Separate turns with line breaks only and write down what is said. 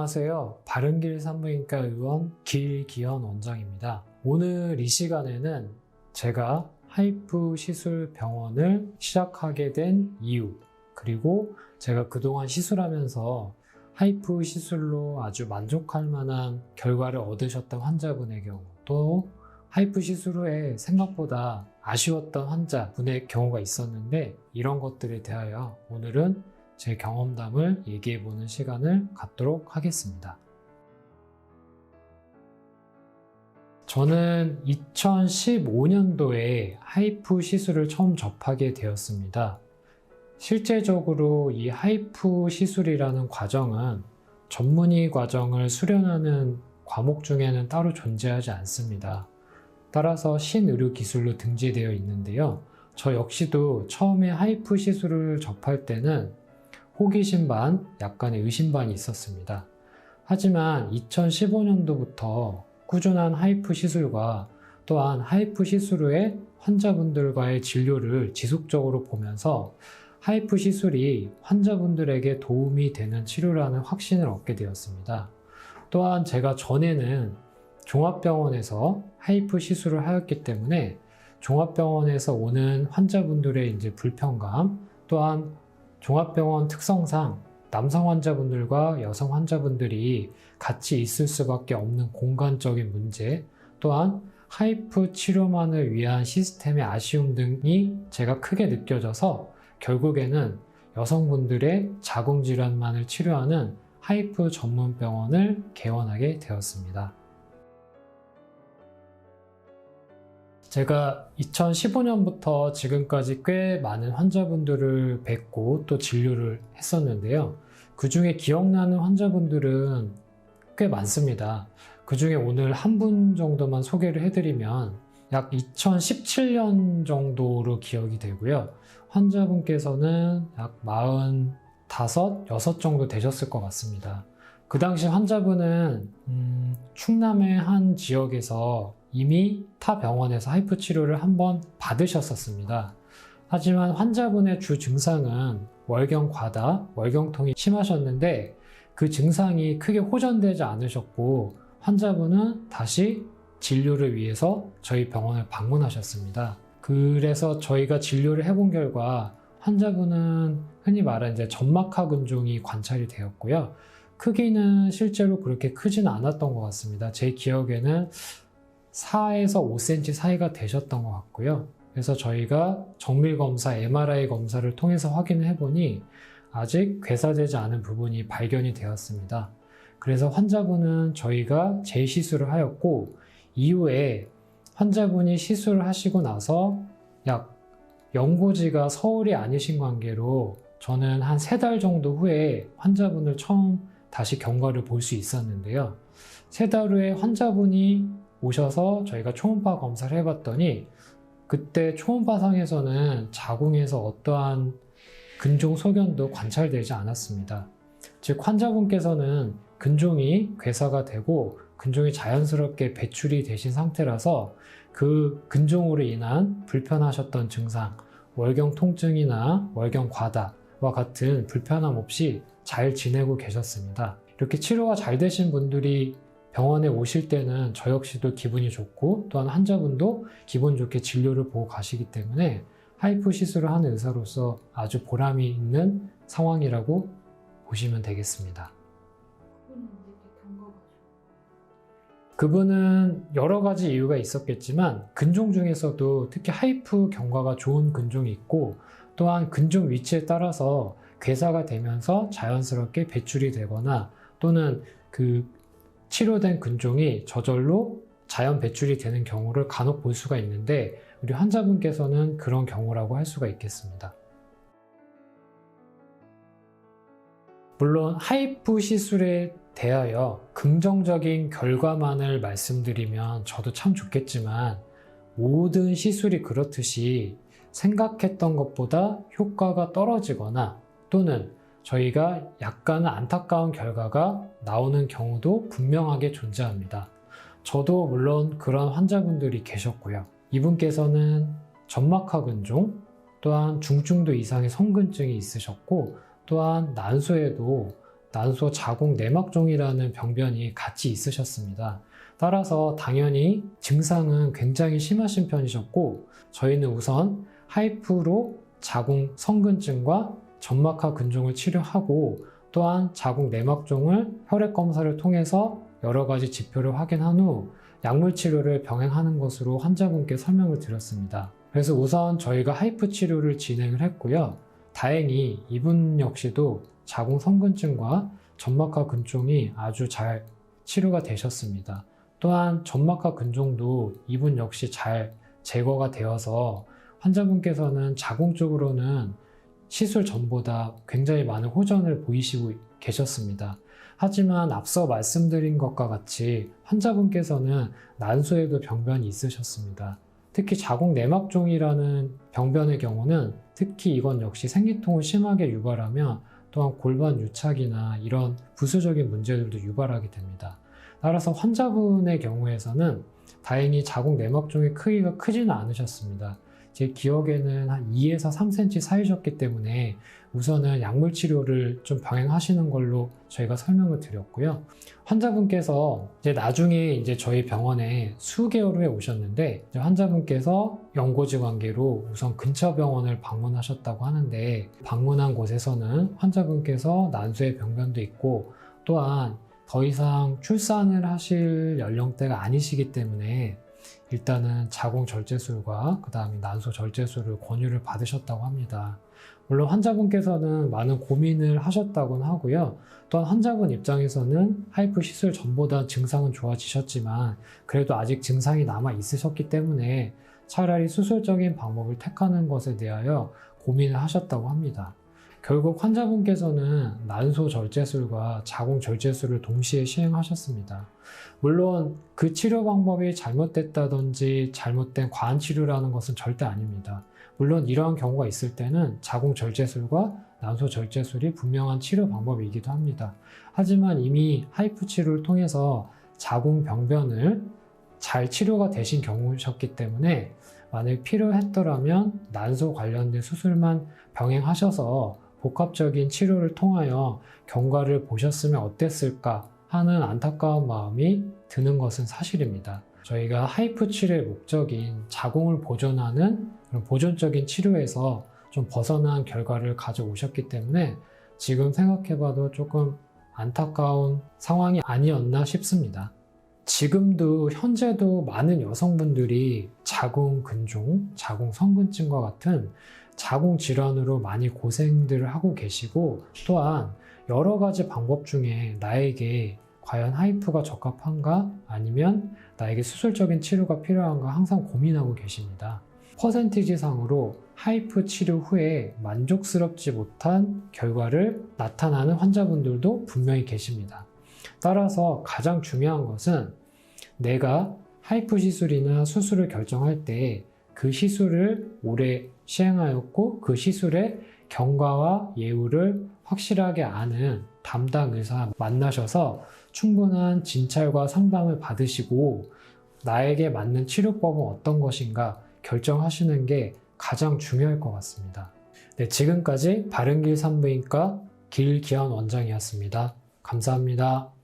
안녕하세요. 바른길 산부인과 의원 길기현 원장입니다. 오늘 이 시간에는 제가 하이프 시술 병원을 시작하게 된 이유, 그리고 제가 그동안 시술하면서 하이프 시술로 아주 만족할 만한 결과를 얻으셨던 환자분의 경우, 또 하이프 시술 후에 생각보다 아쉬웠던 환자분의 경우가 있었는데, 이런 것들에 대하여 오늘은 제 경험담을 얘기해보는 시간을 갖도록 하겠습니다. 저는 2015년도에 하이프 시술을 처음 접하게 되었습니다. 실제적으로 이 하이프 시술이라는 과정은 전문의 과정을 수련하는 과목 중에는 따로 존재하지 않습니다. 따라서 신의료기술로 등재되어 있는데요. 저 역시도 처음에 하이프 시술을 접할 때는 호기심 반, 약간의 의심 반이 있었습니다. 하지만 2015년도부터 꾸준한 하이프 시술과 또한 하이프 시술 후에 환자분들과의 진료를 지속적으로 보면서 하이프 시술이 환자분들에게 도움이 되는 치료라는 확신을 얻게 되었습니다. 또한 제가 전에는 종합병원에서 하이프 시술을 하였기 때문에 종합병원에서 오는 환자분들의 이제 불편감, 또한 종합병원 특성상 남성 환자분들과 여성 환자분들이 같이 있을 수밖에 없는 공간적인 문제, 또한 하이프 치료만을 위한 시스템의 아쉬움 등이 제가 크게 느껴져서 결국에는 여성분들의 자궁질환만을 치료하는 하이프 전문 병원을 개원하게 되었습니다. 제가 2015년부터 지금까지 꽤 많은 환자분들을 뵙고 또 진료를 했었는데요. 그 중에 기억나는 환자분들은 꽤 많습니다. 그 중에 오늘 한 분 정도만 소개를 해드리면 약 2017년 정도로 기억이 되고요. 환자분께서는 약 45, 6 정도 되셨을 것 같습니다. 그 당시 환자분은 충남의 한 지역에서 이미 타 병원에서 하이프 치료를 한번 받으셨었습니다. 하지만 환자분의 주 증상은 월경 과다, 월경통이 심하셨는데 그 증상이 크게 호전되지 않으셨고 환자분은 다시 진료를 위해서 저희 병원을 방문하셨습니다. 그래서 저희가 진료를 해본 결과 환자분은 흔히 말하는 이제 점막하 근종이 관찰이 되었고요. 크기는 실제로 그렇게 크지는 않았던 것 같습니다. 제 기억에는 4에서 5cm 사이가 되셨던 것 같고요. 그래서 저희가 정밀검사, MRI 검사를 통해서 확인을 해보니 아직 괴사되지 않은 부분이 발견이 되었습니다. 그래서 환자분은 저희가 재시술을 하였고, 이후에 환자분이 시술을 하시고 나서 약 연고지가 서울이 아니신 관계로 저는 한 3달 정도 후에 환자분을 처음 다시 경과를 볼 수 있었는데요. 3달 후에 환자분이 오셔서 저희가 초음파 검사를 해봤더니 그때 초음파상에서는 자궁에서 어떠한 근종 소견도 관찰되지 않았습니다. 즉 환자분께서는 근종이 괴사가 되고 근종이 자연스럽게 배출이 되신 상태라서 그 근종으로 인한 불편하셨던 증상, 월경 통증이나 월경 과다와 같은 불편함 없이 잘 지내고 계셨습니다. 이렇게 치료가 잘 되신 분들이 병원에 오실 때는 저 역시도 기분이 좋고 또한 환자분도 기분 좋게 진료를 보고 가시기 때문에 하이프 시술을 하는 의사로서 아주 보람이 있는 상황이라고 보시면 되겠습니다. 그분은 여러 가지 이유가 있었겠지만 근종 중에서도 특히 하이프 경과가 좋은 근종이 있고 또한 근종 위치에 따라서 괴사가 되면서 자연스럽게 배출이 되거나 또는 그 치료된 근종이 저절로 자연 배출이 되는 경우를 간혹 볼 수가 있는데 우리 환자분께서는 그런 경우라고 할 수가 있겠습니다. 물론 하이프 시술에 대하여 긍정적인 결과만을 말씀드리면 저도 참 좋겠지만 모든 시술이 그렇듯이 생각했던 것보다 효과가 떨어지거나 또는 저희가 약간은 안타까운 결과가 나오는 경우도 분명하게 존재합니다. 저도 물론 그런 환자분들이 계셨고요. 이분께서는 점막하 근종, 또한 중증도 이상의 성근증이 있으셨고 또한 난소에도 난소 자궁 내막종이라는 병변이 같이 있으셨습니다. 따라서 당연히 증상은 굉장히 심하신 편이셨고, 저희는 우선 하이프로 자궁 성근증과 점막하 근종을 치료하고, 또한 자궁 내막종을 혈액 검사를 통해서 여러 가지 지표를 확인한 후 약물 치료를 병행하는 것으로 환자분께 설명을 드렸습니다. 그래서 우선 저희가 하이프 치료를 진행을 했고요. 다행히 이분 역시도 자궁 성근증과 점막하 근종이 아주 잘 치료가 되셨습니다. 또한 점막하 근종도 이분 역시 잘 제거가 되어서 환자분께서는 자궁 쪽으로는 시술 전보다 굉장히 많은 호전을 보이시고 계셨습니다. 하지만 앞서 말씀드린 것과 같이 환자분께서는 난소에도 병변이 있으셨습니다. 특히 자궁 내막종이라는 병변의 경우는 특히 이건 역시 생리통을 심하게 유발하며 또한 골반 유착이나 이런 부수적인 문제들도 유발하게 됩니다. 따라서 환자분의 경우에서는 다행히 자궁 내막종의 크기가 크지는 않으셨습니다. 제 기억에는 한 2에서 3cm 사이셨기 때문에 우선은 약물 치료를 좀 병행하시는 걸로 저희가 설명을 드렸고요. 환자분께서 나중에 저희 병원에 수개월 후에 오셨는데, 환자분께서 연고지 관계로 우선 근처 병원을 방문하셨다고 하는데, 방문한 곳에서는 환자분께서 난소의 병변도 있고, 또한 더 이상 출산을 하실 연령대가 아니시기 때문에 일단은 자궁 절제술과 그 다음에 난소 절제술을 권유를 받으셨다고 합니다. 물론 환자분께서는 많은 고민을 하셨다고는 하고요. 또한 환자분 입장에서는 하이프 시술 전보다 증상은 좋아지셨지만 그래도 아직 증상이 남아 있으셨기 때문에 차라리 수술적인 방법을 택하는 것에 대하여 고민을 하셨다고 합니다. 결국 환자분께서는 난소 절제술과 자궁 절제술을 동시에 시행하셨습니다. 물론 그 치료 방법이 잘못됐다든지 잘못된 과한 치료라는 것은 절대 아닙니다. 물론 이러한 경우가 있을 때는 자궁 절제술과 난소 절제술이 분명한 치료 방법이기도 합니다. 하지만 이미 하이프 치료를 통해서 자궁 병변을 잘 치료가 되신 경우셨기 때문에 만약 필요했더라면 난소 관련된 수술만 병행하셔서 복합적인 치료를 통하여 경과를 보셨으면 어땠을까 하는 안타까운 마음이 드는 것은 사실입니다. 저희가 하이프 치료의 목적인 자궁을 보존하는 그런 보존적인 치료에서 좀 벗어난 결과를 가져오셨기 때문에 지금 생각해봐도 조금 안타까운 상황이 아니었나 싶습니다. 지금도 현재도 많은 여성분들이 자궁 근종, 자궁 성근증과 같은 자궁 질환으로 많이 고생들을 하고 계시고, 또한 여러 가지 방법 중에 나에게 과연 하이프가 적합한가 아니면 나에게 수술적인 치료가 필요한가 항상 고민하고 계십니다. 퍼센티지상으로 하이프 치료 후에 만족스럽지 못한 결과를 나타나는 환자분들도 분명히 계십니다. 따라서 가장 중요한 것은 내가 하이프 시술이나 수술을 결정할 때 그 시술을 오래 시행하였고 그 시술의 경과와 예후를 확실하게 아는 담당 의사 만나셔서 충분한 진찰과 상담을 받으시고 나에게 맞는 치료법은 어떤 것인가 결정하시는 게 가장 중요할 것 같습니다. 네, 지금까지 바른길 산부인과 길기현 원장이었습니다. 감사합니다.